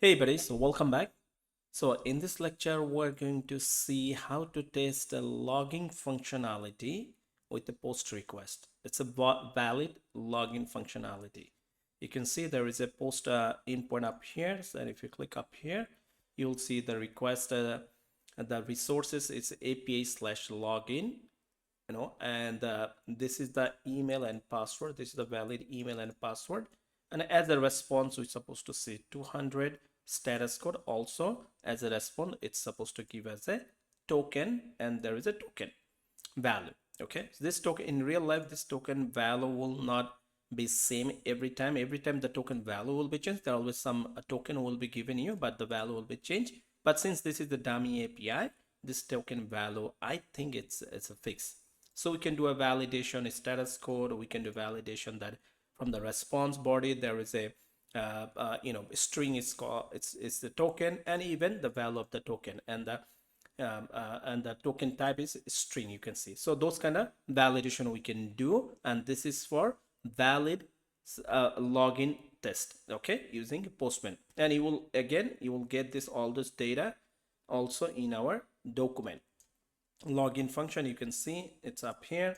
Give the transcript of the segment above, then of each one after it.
Hey buddies, so welcome back. So in this lecture, we're going to see how to test a logging functionality with a post request. It's a valid login functionality. You can see there is a post endpoint up here. So if you click up here, you'll see the request, the resources. It's API/login, and this is the email and password. This is the valid email and password. And as a response, we're supposed to say 200 status code. Also as a response, it's supposed to give us a token, and there is a token value. Okay, so this token in real life, this token value will not be same every time. Every time the token value will be changed, there always some token will be given you, but the value will be changed. But since this is the dummy API, this token value, I think it's a fix. So we can do a validation, a status code. We can do validation that from the response body there is a string is called, it's the token, and even the value of the token, and the token type is string. You can see, so those kind of validation we can do, and this is for valid login test, okay, using Postman. And you will get this all this data also in our document. Login function, you can see it's up here.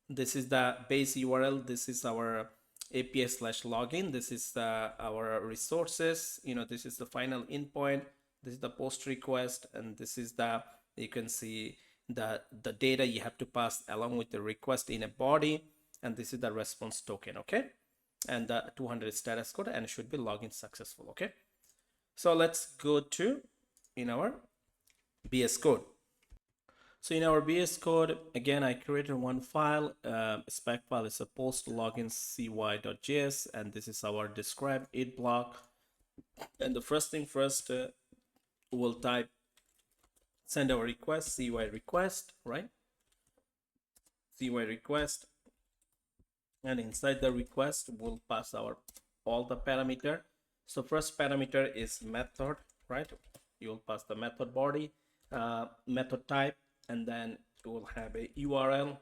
This is the base URL. This is our API/login. This is our resources. This is the final endpoint. This is the post request, and this is you can see the data you have to pass along with the request in a body, and this is the response token, okay, and the 200 status code, and it should be login successful. Okay, so let's go to in our VS Code. So in our VS Code, again, I created one file. Spec file is a post login cy.js, and this is our describe it block. And the first thing first, we'll type send our request, cy request, right? Cy request, and inside the request, we'll pass all the parameter. So first parameter is method, right? You'll pass the method body, method type, and then we will have a URL,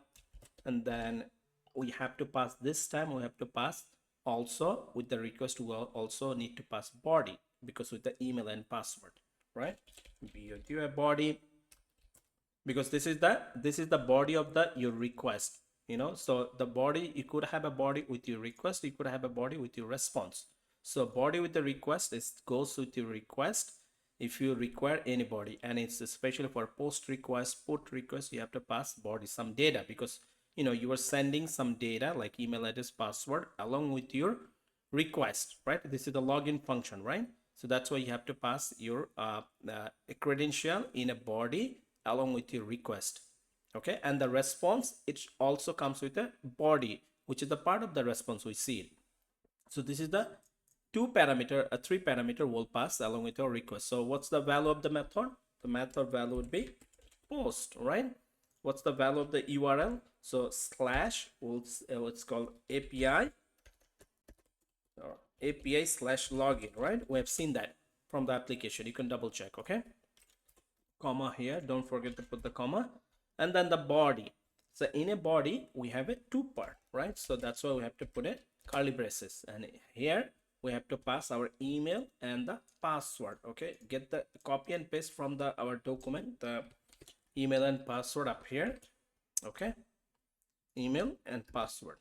and then we have to pass, this time we have to pass also with the request. We will also need to pass body, because with the email and password, right? a body, because this is the body of your request. So the body, you could have a body with your request, you could have a body with your response. So body with the request goes with your request if you require anybody, and it's especially for post request, put request, you have to pass body some data, because you are sending some data like email address, password along with your request, right? This is the login function, right? So that's why you have to pass your a credential in a body along with your request. Okay, and the response, it also comes with a body, which is the part of the response we see it. So this is the three parameter will pass along with your request. So what's the value of the method? The method value would be post, right? What's the value of the URL? So slash, it's called API or API/login, right? We have seen that from the application. You can double check, okay? Comma here, don't forget to put the comma, and then the body. So in a body, we have a two part, right? So that's why we have to put a curly braces, and here we have to pass our email and the password. Okay, get the copy and paste from our document, the email and password up here. Okay, email and password.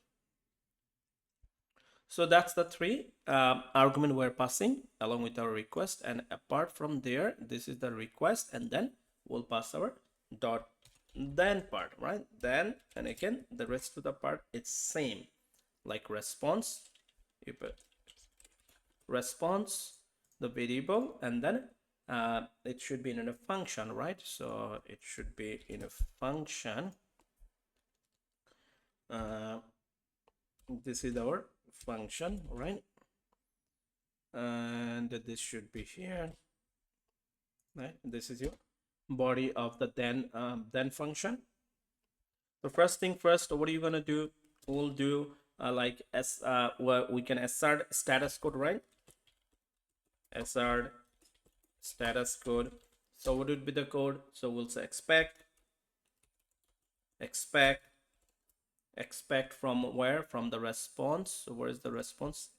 So that's the three argument we're passing along with our request, and apart from there, this is the request, and then we'll pass our dot then part, right? Then, and again, the rest of the part, it's same, like response, you put response, the variable, and then it should be in a function, right? So it should be in a function. This is our function, right? And this should be here, right? This is your body of the then function. So first thing first, what are you gonna do? We'll do like well, we can assert status code, right? Assert status code. So what would be the code? So we'll say expect from where? From the response. So where is the response?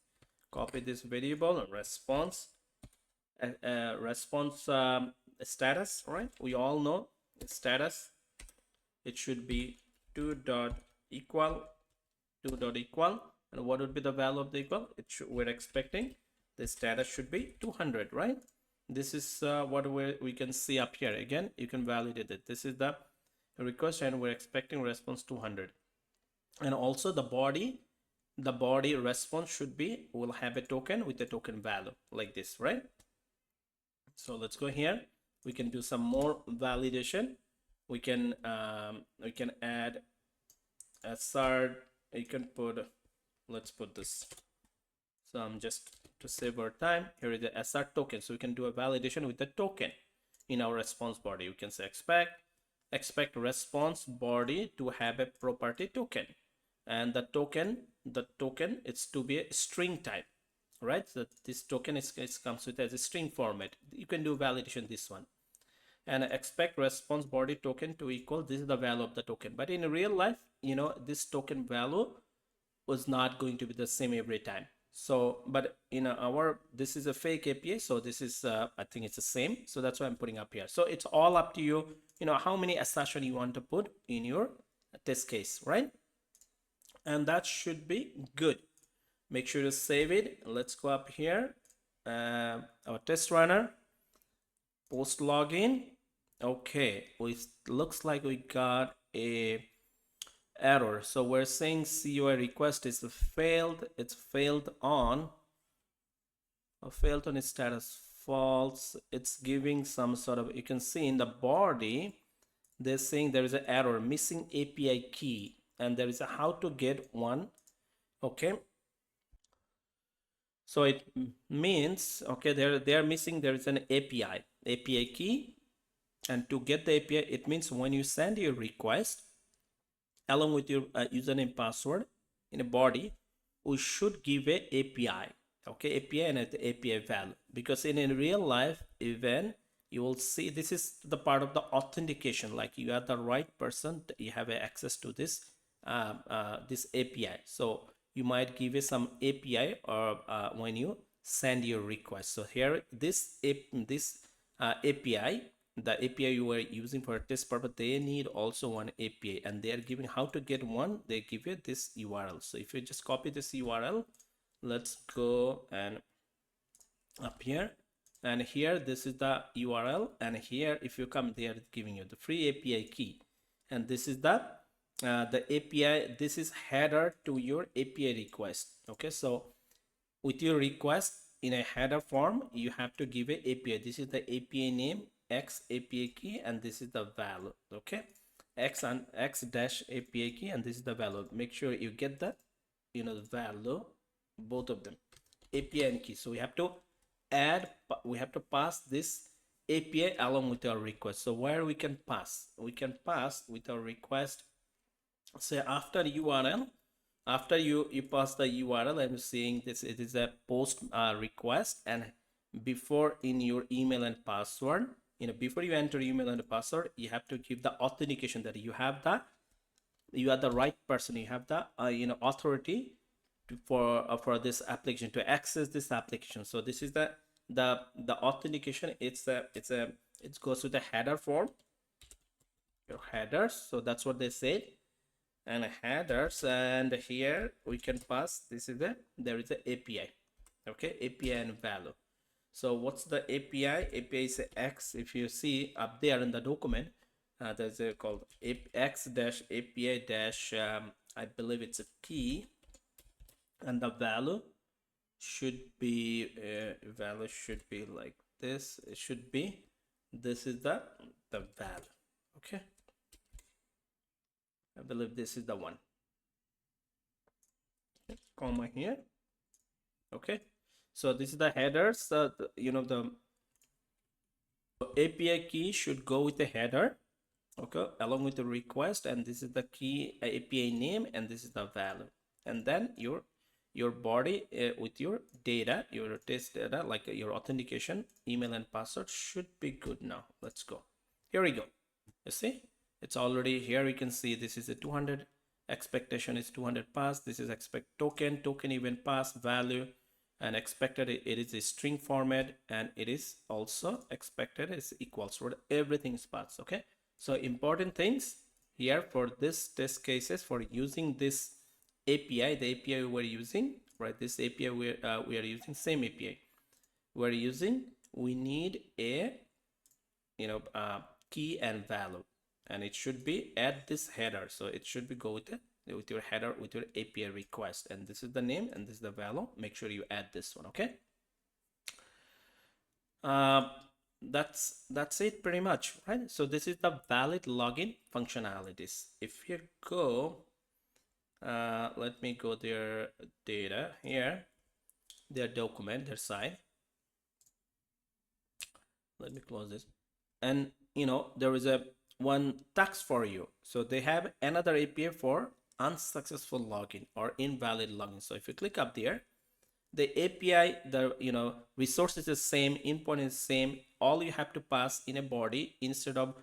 Copy this variable response, response status, right? We all know status. It should be 2.equal, and what would be the value of the equal? We're expecting the status should be 200, right? This is what we can see up here. Again, you can validate it. This is the request, and we're expecting response 200. And also the body response should be, will have a token with a token value like this, right? So let's go here. We can do some more validation. We can add assert. You can put, let's put this. So I'm just to save our time. Here is the assert token. So we can do a validation with the token in our response body. We can say expect response body to have a property token, and the token it's to be a string type, right? So this token comes with as a string format. You can do validation this one, and expect response body token to equal, this is the value of the token. But in real life, this token value was not going to be the same every time. So, but in this is a fake API, so this is I think it's the same, so that's why I'm putting up here. So it's all up to you, how many assertion you want to put in your test case, right? And that should be good. Make sure to save it. Let's go up here, our test runner, post login. Okay, it looks like we got a error. So we're saying CUI request is failed. It's failed on its status false. It's giving some sort of, you can see in the body, they're saying there is an error, missing API key, and there is a how to get one. Okay, so it means, okay, they're missing, there is an API key, and to get the API, it means when you send your request along with your username password in a body, we should give a API, okay, API and the API value, because in real life, even you will see this is the part of the authentication, like you are the right person, you have access to this this API. So you might give it some API or when you send your request. So here this API, the API you are using for a test purpose, they need also one API, and they are giving how to get one. They give you this URL. So if you just copy this URL, let's go and up here, and here this is the URL, and here if you come, they are giving you the free API key, and this is the API. This is header to your API request. Okay, so with your request in a header form, you have to give a API. This is the API name, X API key, and this is the value. Okay, X and X dash API key, and this is the value. Make sure you get that, the value, both of them, API and key. So we have to pass this API along with our request. So where we can pass with our request, say after URL, after you pass the URL, I'm saying this, it is a post request, and before in your email and password, before you enter email and password, you have to give the authentication that you are the right person, you have the authority for this application, to access this application. So this is the authentication. It goes to the header form, your headers. So that's what they said, and headers, and here we can pass, this is there is a API. Okay, API and value. So what's the API? API is X. If you see up there in the document, there's a called X dash API dash I believe it's a key, and the value should be like this. It should be, this is the value. Okay, I believe this is the one, comma here. Okay, so this is the headers. The API key should go with the header, okay, along with the request, and this is the key API name, and this is the value, and then your body with your data, your test data, like your authentication, email and password should be good. Now let's go. Here we go. You see, it's already here. You can see this is a 200, expectation is 200 pass. This is expect token event pass value, and expected it is a string format, and it is also expected is equals to everything is passed. Okay, so important things here for this test cases for using this API, the API we're using, right? This API we are using same API we're using. We need a key and value, and it should be at this header. So it should be go with your header with your API request, and this is the name and this is the value. Make sure you add this one. Okay, that's it pretty much, right? So this is the valid login functionalities. If you go let me go their data here, their document, their site. Let me close this. And there is a one tax for you. So they have another API for unsuccessful login or invalid login. So if you click up there, the API, the resource is the same, endpoint is the same. All you have to pass in a body instead of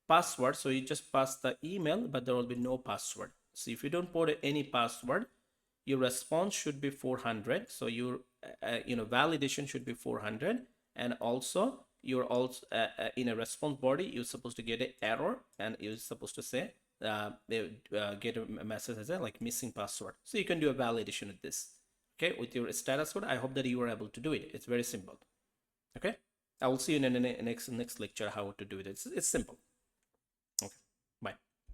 password. So you just pass the email, but there will be no password. So if you don't put any password, your response should be 400. So your validation should be 400, and also you're also in a response body you're supposed to get an error, and you're supposed to say they get a message as like missing password. So you can do a validation with this. Okay, with your status code. I hope that you were able to do it. It's very simple. Okay, I will see you in the next lecture how to do it. It's simple. Okay, bye.